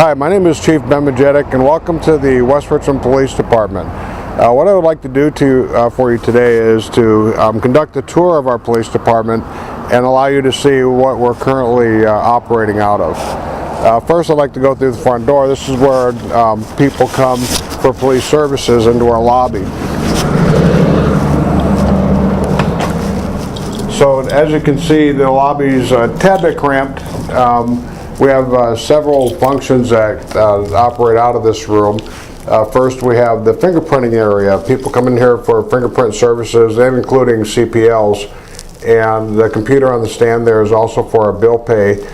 Hi, my name is Chief Ben Majetich, and welcome to the West Richland Police Department. What I would like to do for you today is to conduct a tour of our police department and allow you to see what we're currently operating out of. First, I'd like to go through the front door. This is where people come for police services into our lobby. So as you can see, the lobby's a tad bit cramped. We have several functions that operate out of this room. First, we have the fingerprinting area. People come in here for fingerprint services, and including CPLs. And the computer on the stand there is also for our bill pay.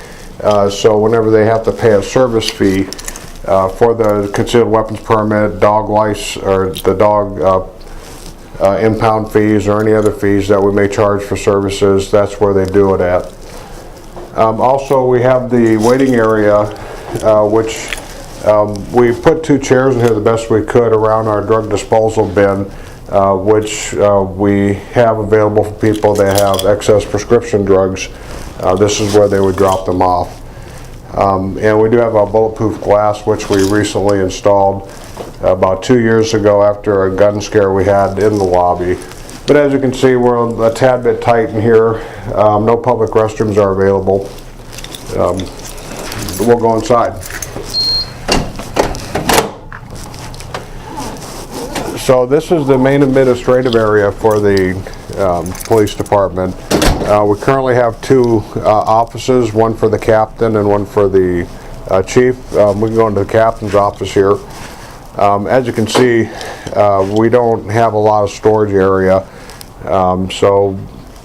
So whenever they have to pay a service fee for the concealed weapons permit, dog license, or the dog impound fees, or any other fees that we may charge for services, that's where they do it at. Also, we have the waiting area, which we put 2 chairs in here the best we could around our drug disposal bin, which we have available for people that have excess prescription drugs. This is where they would drop them off. And we do have a bulletproof glass, which we recently installed about 2 years ago after a gun scare we had in the lobby. But as you can see, we're a tad bit tight in here. No public restrooms are available. We'll go inside. So this is the main administrative area for the police department. We currently have 2 offices, one for the captain and one for the chief. We can go into the captain's office here. As you can see, we don't have a lot of storage area. So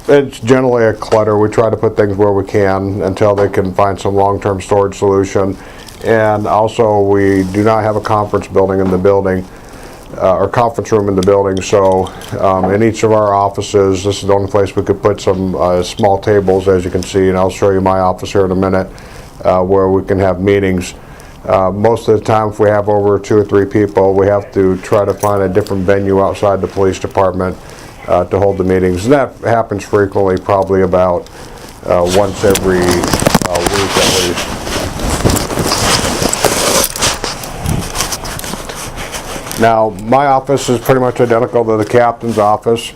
it's generally a clutter. We try to put things where we can until they can find some long-term storage solution. And also, we do not have a conference building in the building, or conference room in the building. So in each of our offices, this is the only place we could put some small tables, as you can see, and I'll show you my office here in a minute, where we can have meetings. Most of the time, if we have over 2 or 3 people, we have to try to find a different venue outside the police department to hold the meetings. And that happens frequently, probably about once every week at least. Now, my office is pretty much identical to the captain's office.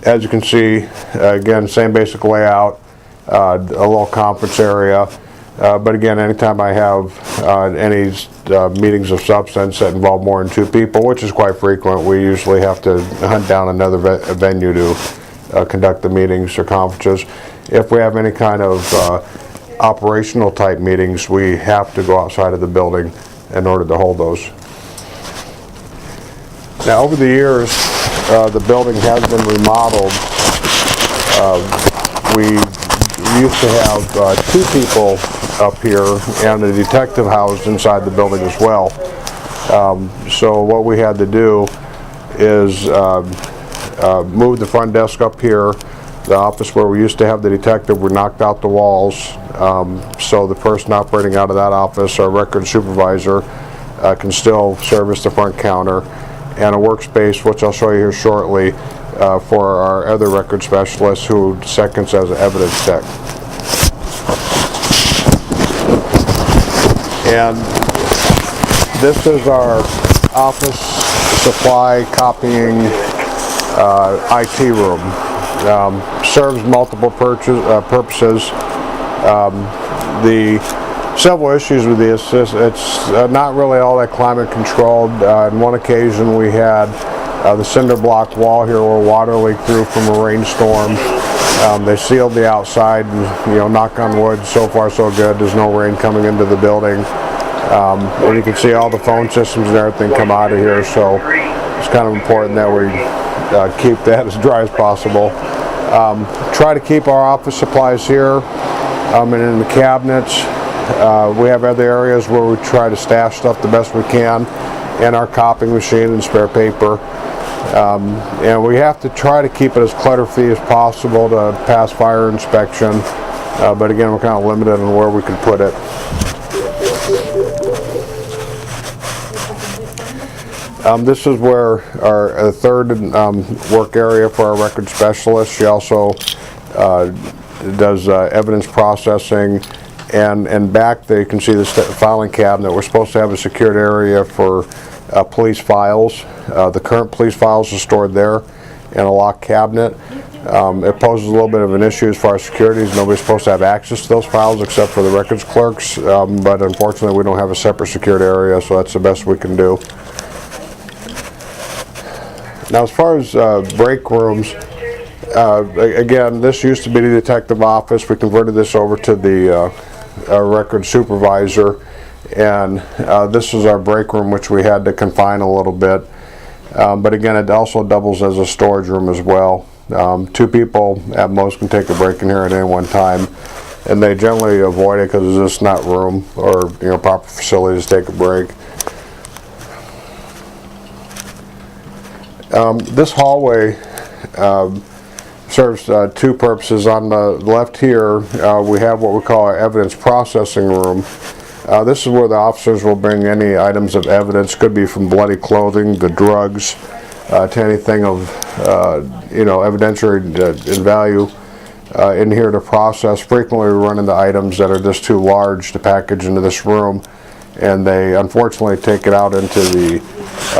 As you can see, again, same basic layout, a little conference area. But again, anytime I have any meetings of substance that involve more than 2 people, which is quite frequent, we usually have to hunt down another venue to conduct the meetings or conferences. If we have any kind of operational type meetings, we have to go outside of the building in order to hold those. Now, over the years, the building has been remodeled. We used to have 2 people up here and a detective housed inside the building as well. So what we had to do is move the front desk up here. The office where we used to have the detective, we knocked out the walls. So the person operating out of that office, our record supervisor, can still service the front counter, and a workspace, which I'll show you here shortly, for our other record specialist who seconds as an evidence tech. And this is our office supply copying IT room. Serves multiple purposes. The several issues with this is it's not really all that climate controlled. On one occasion we had the cinder block wall here where water leaked through from a rainstorm. They sealed the outside, and knock on wood, so far so good. There's no rain coming into the building. And you can see all the phone systems and everything come out of here, so it's kind of important that we keep that as dry as possible. Try to keep our office supplies here and in the cabinets. We have other areas where we try to stash stuff the best we can, and our copying machine and spare paper. And we have to try to keep it as clutter-free as possible to pass fire inspection. But again, we're kind of limited on where we can put it. This is where our third work area for our record specialist. She also does evidence processing and back there you can see the filing cabinet. We're supposed to have a secured area for police files. The current police files are stored there in a locked cabinet. It poses a little bit of an issue as far as security. Nobody's supposed to have access to those files except for the records clerks, but unfortunately we don't have a separate secured area, so that's the best we can do. Now, as far as break rooms, again, this used to be the detective office. We converted this over to the record supervisor, and this is our break room, which we had to confine a little bit. But again, it also doubles as a storage room as well. 2 people at most can take a break in here at any one time, and they generally avoid it because there's just not room or proper facilities to take a break. This hallway serves 2 purposes. On the left here, we have what we call our evidence processing room. This is where the officers will bring any items of evidence, could be from bloody clothing, the drugs, to anything of evidentiary in value in here to process. Frequently we run into items that are just too large to package into this room, and they unfortunately take it out into the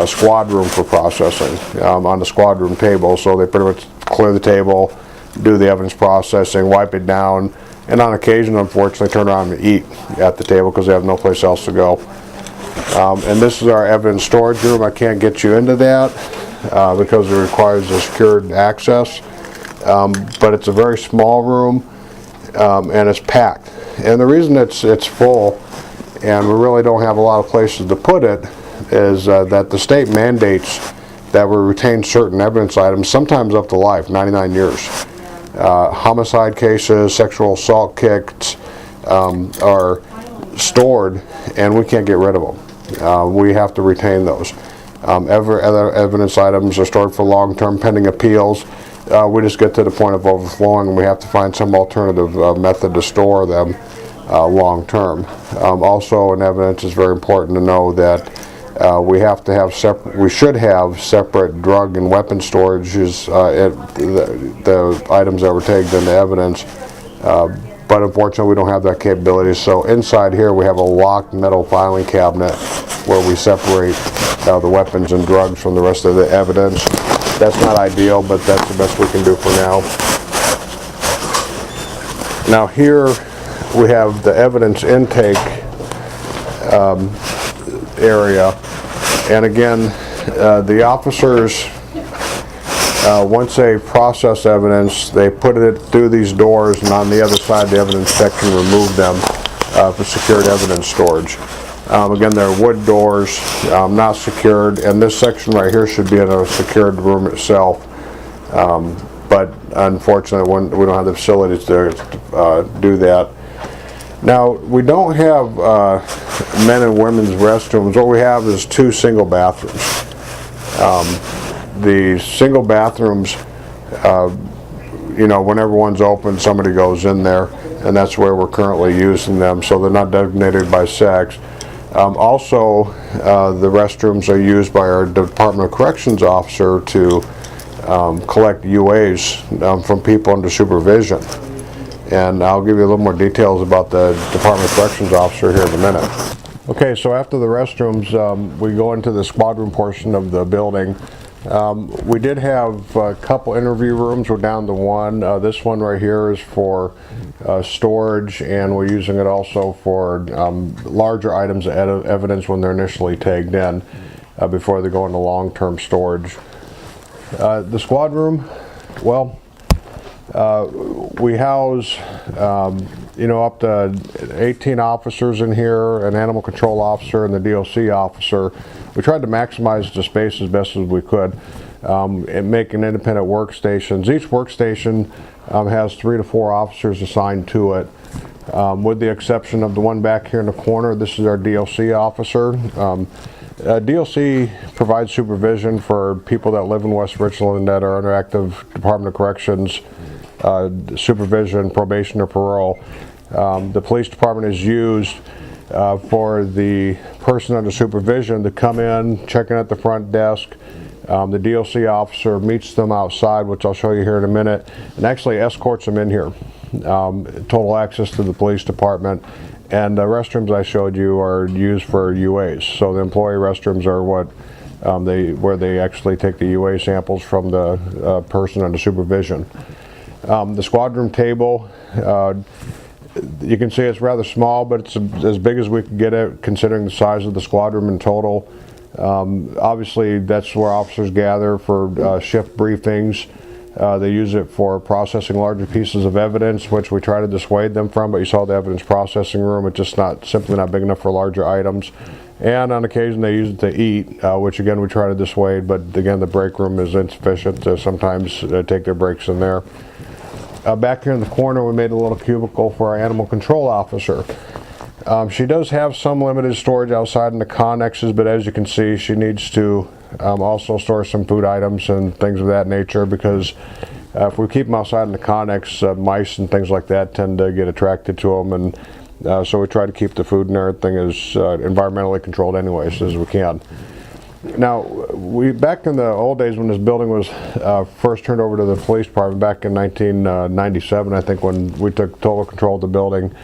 squad room for processing on the squad room table. So they pretty much clear the table, do the evidence processing, wipe it down, and on occasion unfortunately turn around and eat at the table because they have no place else to go. And this is our evidence storage room. I can't get you into that because it requires a secured access, but it's a very small room, and it's packed. And the reason it's full and we really don't have a lot of places to put it is that the state mandates that we retain certain evidence items, sometimes up to life, 99 years. Homicide cases, sexual assault kits are stored, and we can't get rid of them. We have to retain those. Other evidence items are stored for long-term pending appeals. We just get to the point of overflowing, and we have to find some alternative method to store them long-term. Also, in evidence, it's very important to know that we have to have we should have separate drug and weapon storages, the items that were taken into evidence, but unfortunately we don't have that capability. So inside here we have a locked metal filing cabinet where we separate the weapons and drugs from the rest of the evidence. That's not ideal, but that's the best we can do for now. Now here we have the evidence intake area, and again the officers once they process evidence, they put it through these doors, and on the other side the evidence tech can remove them for secured evidence storage. Again, they're wood doors, not secured, and this section right here should be in a secured room itself, but unfortunately we don't have the facilities to do that. Now, we don't have men and women's restrooms. What we have is 2 single bathrooms. The single bathrooms, whenever one's open, somebody goes in there, and that's where we're currently using them, so they're not designated by sex. Also, the restrooms are used by our Department of Corrections officer to collect UAs from people under supervision. And I'll give you a little more details about the Department of Corrections officer here in a minute. Okay, so after the restrooms, we go into the squad room portion of the building. We did have a couple interview rooms. We're down to 1. This one right here is for storage, and we're using it also for larger items of evidence when they're initially tagged in before they go into long-term storage. The squad room, well, we house up to 18 officers in here, an animal control officer and the DOC officer. We tried to maximize the space as best as we could and making independent workstations. Each workstation has 3 to 4 officers assigned to it, with the exception of the one back here in the corner. This is our DOC officer. DOC provides supervision for people that live in West Richland that are under active Department of Corrections supervision, probation, or parole. The police department is used for the person under supervision to come in, check in at the front desk. The DOC officer meets them outside, which I'll show you here in a minute, and actually escorts them in here. total access to the police department, and the restrooms I showed you are used for UAs. So the employee restrooms are what where they actually take the UA samples from the person under supervision. The squad room table, you can see it's rather small, but it's as big as we can get it considering the size of the squad room in total. Obviously that's where officers gather for shift briefings. They use it for processing larger pieces of evidence, which we try to dissuade them from, but you saw the evidence processing room, it's just simply not big enough for larger items. And on occasion they use it to eat, which again we try to dissuade, but again the break room is insufficient to sometimes take their breaks in there. Back here in the corner we made a little cubicle for our animal control officer. She does have some limited storage outside in the connexes, but as you can see she needs to also store some food items and things of that nature, because if we keep them outside in the connex, mice and things like that tend to get attracted to them, and so we try to keep the food and everything as environmentally controlled anyways as we can. Now, back in the old days when this building was first turned over to the police department back in 1997, I think, when we took total control of the building,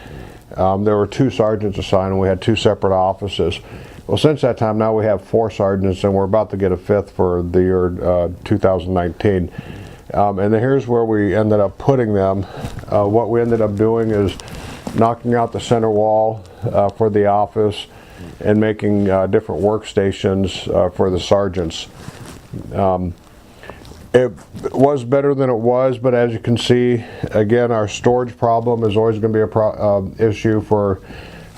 there were 2 sergeants assigned and we had 2 separate offices. Well, since that time now we have 4 sergeants and we're about to get a 5th for the year 2019. And then here's where we ended up putting them. What we ended up doing is knocking out the center wall for the office and making different workstations for the sergeants. It was better than it was, but as you can see, again, our storage problem is always going to be an issue for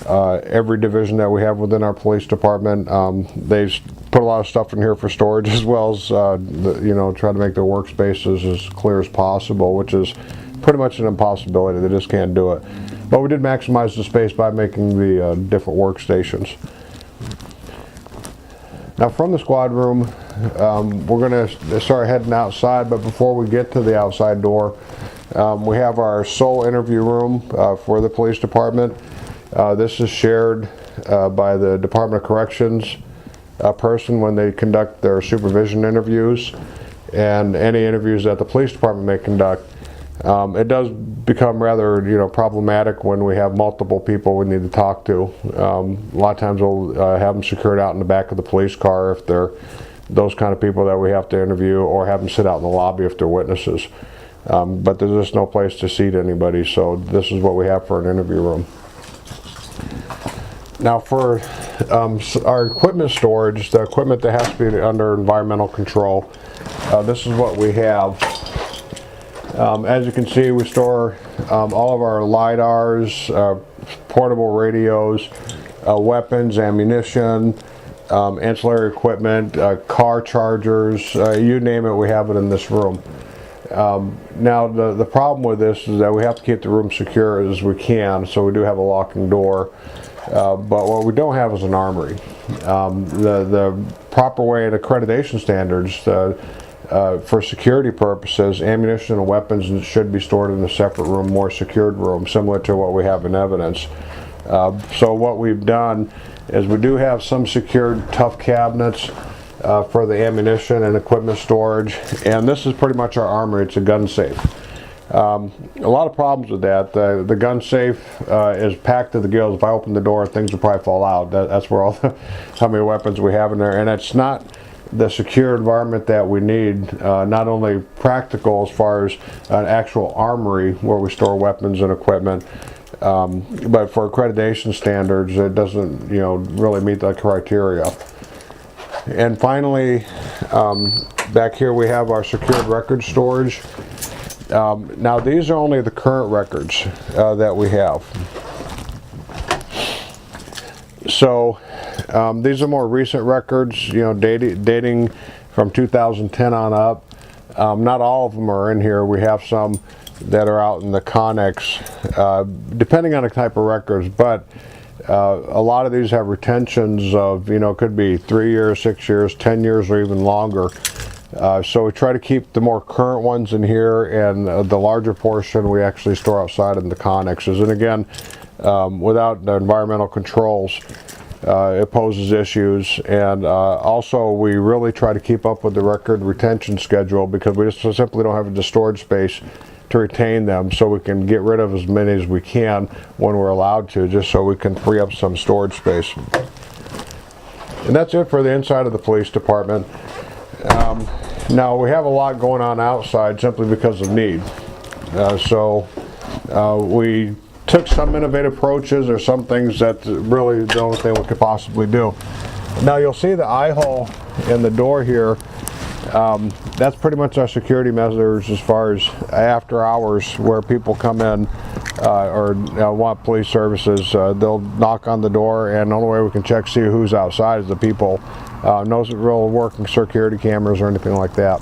every division that we have within our police department. They've put a lot of stuff in here for storage, as well as try to make their workspaces as clear as possible, which is pretty much an impossibility. They just can't do it. But we did maximize the space by making the different workstations. Now from the squad room, we're going to start heading outside, but before we get to the outside door, we have our sole interview room for the police department. This is shared by the Department of Corrections person when they conduct their supervision interviews and any interviews that the police department may conduct. It does become rather problematic when we have multiple people we need to talk to. A lot of times we'll have them secured out in the back of the police car if they're those kind of people that we have to interview, or have them sit out in the lobby if they're witnesses. But there's just no place to seat anybody, so this is what we have for an interview room. Now for our equipment storage, the equipment that has to be under environmental control, this is what we have. As you can see, we store all of our LiDARs, portable radios, weapons, ammunition, ancillary equipment, car chargers, you name it, we have it in this room. Now the problem with this is that we have to keep the room secure as we can, so we do have a locking door. But what we don't have is an armory. The proper way and accreditation standards for security purposes, ammunition and weapons should be stored in a separate room, more secured room, similar to what we have in evidence. So what we've done is we do have some secured tough cabinets for the ammunition and equipment storage, and this is pretty much our armory. It's a gun safe. A lot of problems with that. The gun safe is packed to the gills. If I open the door, things will probably fall out. That's where how many weapons we have in there, and it's not the secure environment that we need. Not only practical as far as an actual armory where we store weapons and equipment, but for accreditation standards, it doesn't really meet the criteria. And finally, back here we have our secured record storage. Now these are only the current records that we have. So these are more recent records, dating from 2010 on up. Not all of them are in here. We have some that are out in the connex, depending on the type of records, but a lot of these have retentions of, could be 3 years, 6 years, 10 years, or even longer. So we try to keep the more current ones in here, and the larger portion we actually store outside in the connexes. And again, without the environmental controls, it poses issues. And also we really try to keep up with the record retention schedule, because we just simply don't have the storage space to retain them, so we can get rid of as many as we can when we're allowed to, just so we can free up some storage space. And that's it for the inside of the police department. Now we have a lot going on outside simply because of need. We took some innovative approaches, or some things that really the only thing we could possibly do. Now you'll see the eye hole in the door here. That's pretty much our security measures as far as after hours, where people come in or want police services. They'll knock on the door, and the only way we can check see who's outside is the people. No real working security cameras or anything like that.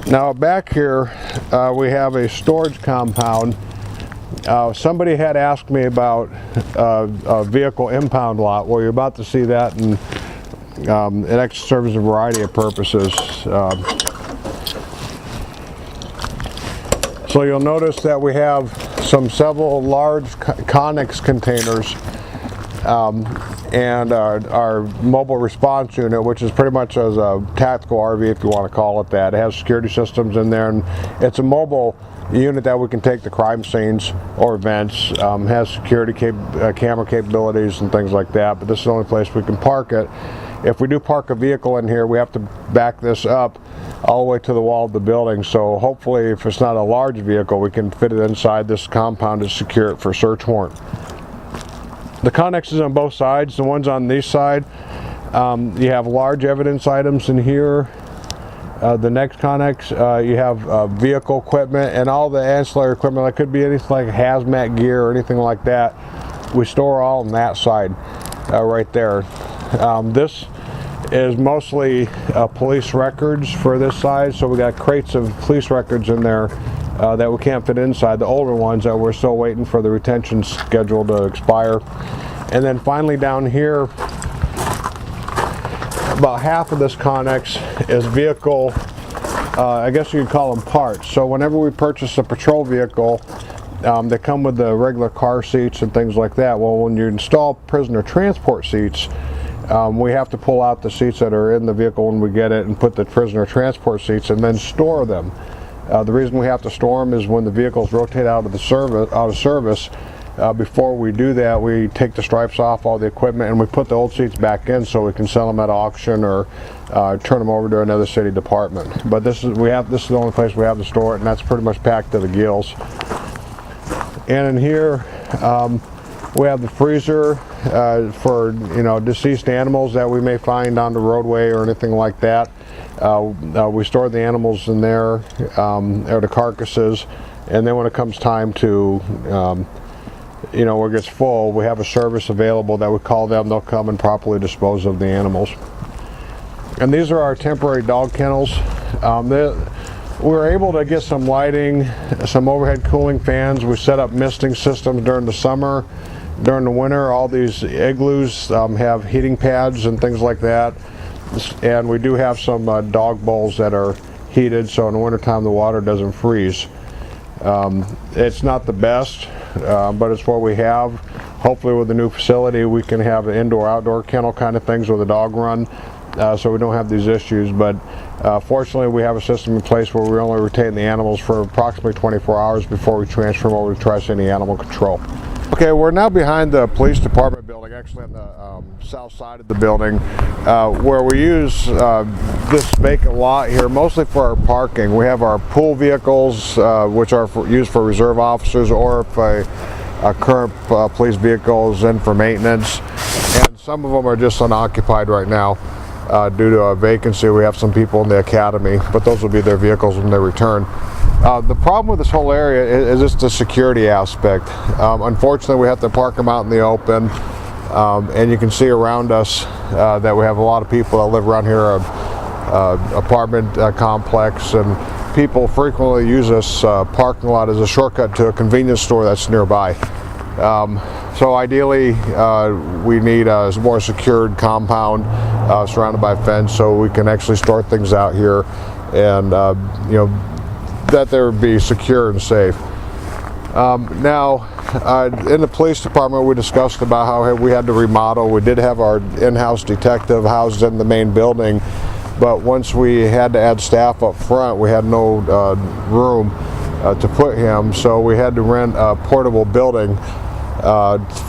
Now back here we have a storage compound. Somebody had asked me about a vehicle impound lot. Well, you're about to see that, and it actually serves a variety of purposes. So you'll notice that we have several large Connex containers, and our mobile response unit, which is pretty much as a tactical RV, if you want to call it that. It has security systems in there, and it's a mobile unit that we can take to crime scenes or events. Has security camera capabilities and things like that, but this is the only place we can park it. If we do park a vehicle in here, we have to back this up all the way to the wall of the building, so hopefully if it's not a large vehicle, we can fit it inside this compound to secure it for search warrant. The Connexes on both sides. The ones on this side, you have large evidence items in here. The next Connex, you have vehicle equipment and all the ancillary equipment. That could be anything like hazmat gear or anything like that. We store all on that side right there. This is mostly police records for this side, so we got crates of police records in there that we can't fit inside, the older ones that we're still waiting for the retention schedule to expire. And then finally down here, about half of this Connex is vehicle, I guess you could call them parts. So whenever we purchase a patrol vehicle, they come with the regular car seats and things like that. Well, when you install prisoner transport seats, we have to pull out the seats that are in the vehicle when we get it and put the prisoner transport seats and then store them. The reason we have to store them is when the vehicles rotate out of service. Before we do that, we take the stripes off all the equipment and we put the old seats back in so we can sell them at auction or turn them over to another city department. But this is the only place we have to store it, and that's pretty much packed to the gills. And in here we have the freezer for deceased animals that we may find on the roadway or anything like that. We store the animals in there, or the carcasses, and then when it comes time to where it gets full, we have a service available that we call them. They'll come and properly dispose of the animals. And these are our temporary dog kennels. We were able to get some lighting, some overhead cooling fans. We set up misting systems during the summer. During the winter, all these igloos have heating pads and things like that. And we do have some dog bowls that are heated, so in the wintertime the water doesn't freeze. It's not the best, but it's what we have. Hopefully with the new facility we can have an indoor-outdoor kennel kind of things with a dog run, so we don't have these issues. But fortunately we have a system in place where we only retain the animals for approximately 24 hours before we transfer them over to Tri-City Animal Control. Okay, we're now behind the police department building, actually on the south side of the building, where we use this vacant lot here mostly for our parking. We have our pool vehicles, which are used for reserve officers, or if a current police vehicle is in for maintenance. And some of them are just unoccupied right now due to a vacancy. We have some people in the academy, but those will be their vehicles when they return. The problem with this whole area is just the security aspect. Unfortunately, we have to park them out in the open, and you can see around us that we have a lot of people that live around here, apartment complex, and people frequently use this parking lot as a shortcut to a convenience store that's nearby. So ideally, we need a more secured compound surrounded by a fence, so we can actually store things out here, and that they would be secure and safe. Now, in the police department, we discussed about how we had to remodel. We did have our in-house detective housed in the main building, but once we had to add staff up front, we had no room to put him, so we had to rent a portable building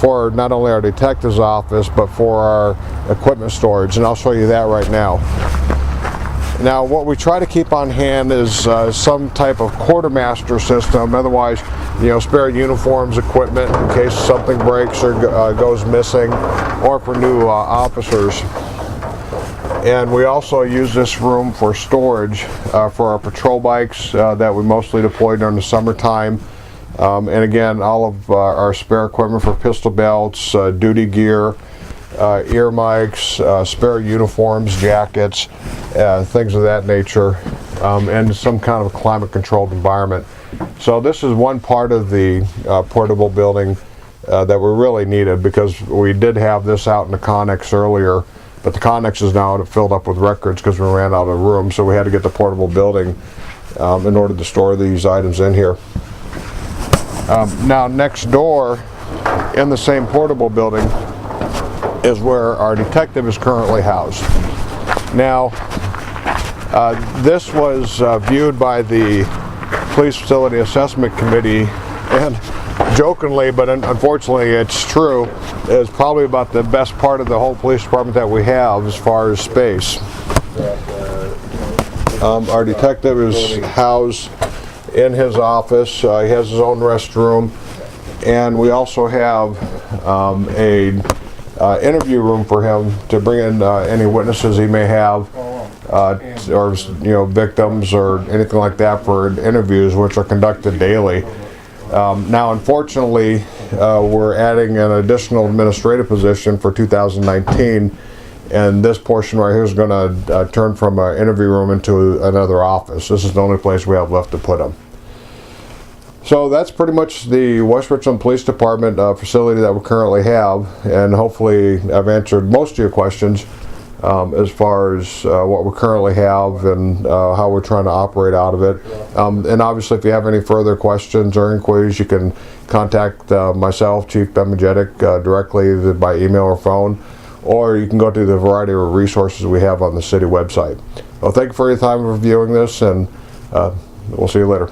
for not only our detective's office, but for our equipment storage, and I'll show you that right now. Now, what we try to keep on hand is some type of quartermaster system, otherwise, spare uniforms, equipment in case something breaks or goes missing, or for new officers. And we also use this room for storage for our patrol bikes that we mostly deploy during the summertime. And again, all of our spare equipment for pistol belts, duty gear, ear mics, spare uniforms, jackets, things of that nature, and some kind of a climate controlled environment. So this is one part of the portable building that we really needed, because we did have this out in the Connex earlier, but the Connex is now filled up with records because we ran out of room, so we had to get the portable building in order to store these items in here. Now, next door in the same portable building is where our detective is currently housed. Now, this was viewed by the Police Facility Assessment Committee, and jokingly, but unfortunately it's true, is probably about the best part of the whole police department that we have as far as space. Our detective is housed in his office. He has his own restroom, and we also have a interview room for him to bring in any witnesses he may have, or victims or anything like that, for interviews, which are conducted daily. Now, unfortunately, we're adding an additional administrative position for 2019, and this portion right here is going to turn from an interview room into another office. This is the only place we have left to put them. So that's pretty much the West Richland Police Department facility that we currently have, and hopefully I've answered most of your questions as far as what we currently have and how we're trying to operate out of it. And obviously, if you have any further questions or inquiries, you can contact myself, Chief Ben Majetich, directly either by email or phone, or you can go to the variety of resources we have on the city website. Well, thank you for your time reviewing this, and we'll see you later.